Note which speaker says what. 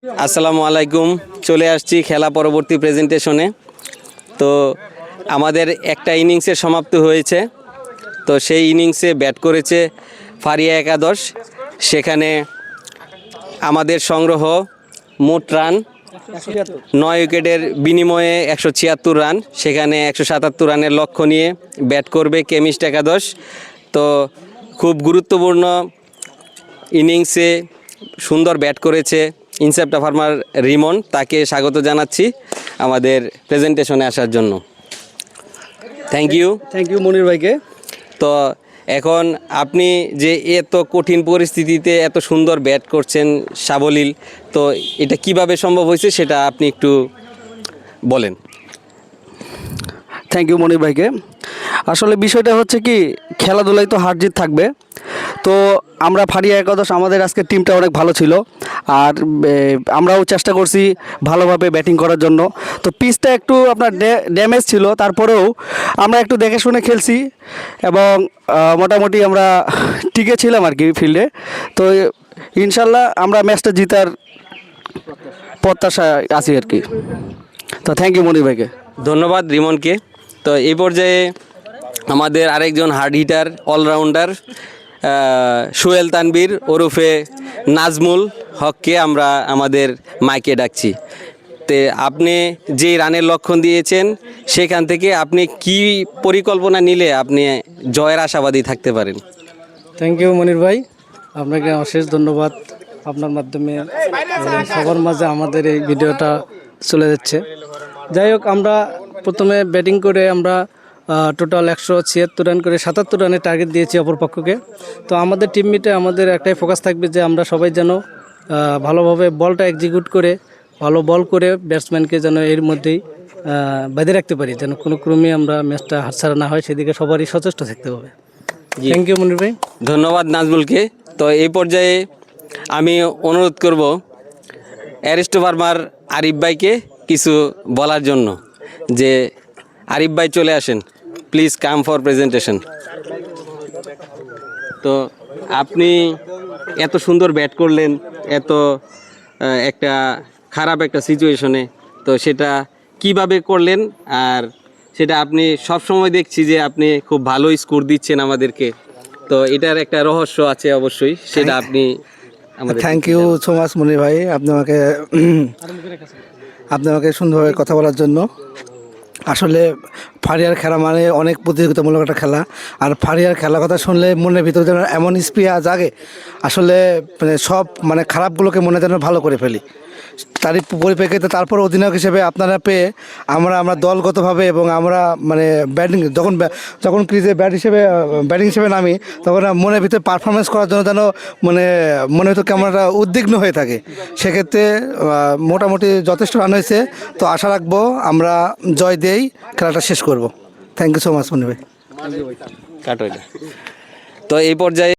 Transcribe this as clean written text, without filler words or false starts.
Speaker 1: আসসালামু আলাইকুম। চলে আসছি খেলা পরবর্তী প্রেজেন্টেশনে। তো আমাদের একটা ইনিংসের সমাপ্তি হয়েছে। তো সেই ইনিংসে ব্যাট করেছে ফারিয়া একাদশ। সেখানে আমাদের সংগ্রহ মোট রান 9 উইকেটের বিনিময়ে 176 রান। সেখানে 177 রানের লক্ষ্য নিয়ে ব্যাট করবে কেমিস্ট একাদশ। তো খুব গুরুত্বপূর্ণ ইনিংসে সুন্দর ব্যাট করেছে ইনসেপ্টা ফার্মার রিমন। তাকে স্বাগত জানাচ্ছি আমাদের প্রেজেন্টেশনে আসার জন্য। থ্যাংক ইউ
Speaker 2: মনির ভাইকে।
Speaker 1: তো এখন আপনি যে এত কঠিন পরিস্থিতিতে এত সুন্দর ব্যাট করছেন সাবলীল, তো এটা কিভাবে সম্ভব হয়েছে সেটা আপনি একটু বলেন।
Speaker 2: থ্যাংক ইউ মনির ভাইকে। আসলে বিষয়টা হচ্ছে কি, খেলাধুলায় তো হার জিত থাকবে। তো আমরা ফারিয়া একাদশ, আমাদের আজকের টিমটা অনেক ভালো ছিল, আর আমরাও চেষ্টা করছি ভালোভাবে ব্যাটিং করার জন্য। তো পিচটা একটু আপনার ড্যামেজ ছিল, তারপরেও আমরা একটু দেখে শুনে খেলছি এবং মোটামুটি আমরা টিকে ছিলাম আর কি ফিল্ডে। তো ইনশাল্লাহ আমরা ম্যাচটা জিতার প্রত্যাশা আছি আর কি। তো থ্যাংক ইউ মনির ভাইকে।
Speaker 1: ধন্যবাদ রিমনকে। তো এই পর্যায়ে আমাদের আরেকজন hard hitter allrounder Sohel Tanvir ওরফে নাজমুল হককে আমরা আমাদের মাইকে ডাকছি। তে আপনি যে রানের লক্ষণ দিয়েছেন সেখান থেকে আপনি কি পরিকল্পনা নিলে আপনি জয়ের আশাবাদী থাকতে পারেন?
Speaker 3: থ্যাংক ইউ মনির ভাই, আপনাকে অশেষ ধন্যবাদ। আপনার মাধ্যমে সবার মাঝে আমাদের এই ভিডিওটা চলে যাচ্ছে। যাই হোক, আমরা প্রথমে ব্যাটিং করে আমরা টোটাল 176 রান করে 77 রানের টার্গেট দিয়েছি অপরপক্ষকে। তো আমাদের টিমমেটে আমাদের একটাই ফোকাস থাকবে যে আমরা সবাই যেন ভালোভাবে বলটা এক্সিকিউট করে ভালো বল করে ব্যাটসম্যানকে যেন এর মধ্যেই বেঁধে রাখতে পারি, যেন কোনো ক্রমে আমরা ম্যাচটা হাতছাড়া না হয়, সেদিকে সবারই সচেষ্ট থাকতে হবে। থ্যাংক ইউ মনির ভাই।
Speaker 1: ধন্যবাদ নাজমুলকে। তো এই পর্যায়ে আমি অনুরোধ করব অ্যারিস্টো ফার্মার আরিফ ভাইকে কিছু বলার জন্য। যে আরিফ ভাই চলে আসেন, প্লিজ কাম ফর প্রেজেন্টেশন। তো আপনি এত সুন্দর ব্যাট করলেন এত একটা খারাপ একটা সিচুয়েশনে, তো সেটা কিভাবে করলেন? আর সেটা আপনি সব সময় দেখছি যে আপনি খুব ভালো স্কোর দিচ্ছেন আমাদেরকে। তো এটার একটা রহস্য আছে অবশ্যই, সেটা আপনি আমাদের।
Speaker 4: থ্যাংক ইউ সো মাচ মনির ভাই, আপনি আমাকে সুন্দরভাবে কথা বলার জন্য। আসলে ফারিয়ার খেলা মানে অনেক প্রতিযোগিতামূলক একটা খেলা, আর ফারিয়ার খেলার কথা শুনলে মনের ভিতরে যেন এমন স্পৃহা জাগে, আসলে সব খারাপগুলোকে মনে যেন ভালো করে ফেলি। তারই পরিপ্রেক্ষিতে তারপর অধিনায়ক হিসেবে আপনারা পেয়ে আমরা দলগতভাবে এবং আমরা ব্যাটিং যখন ক্রিজে ব্যাটিং হিসেবে নামি, তখন মনের ভিতরে পারফরমেন্স করার জন্য যেন মনের ভিতরে কেমন একটা উদ্বিগ্ন হয়ে থাকে। সেক্ষেত্রে মোটামুটি যথেষ্ট রান হয়েছে। তো আশা রাখবো আমরা জয় দিয়েই খেলাটা শেষ করব। থ্যাংক ইউ সো মাচ মনি ভাই।
Speaker 1: তো এই পর্যায়ে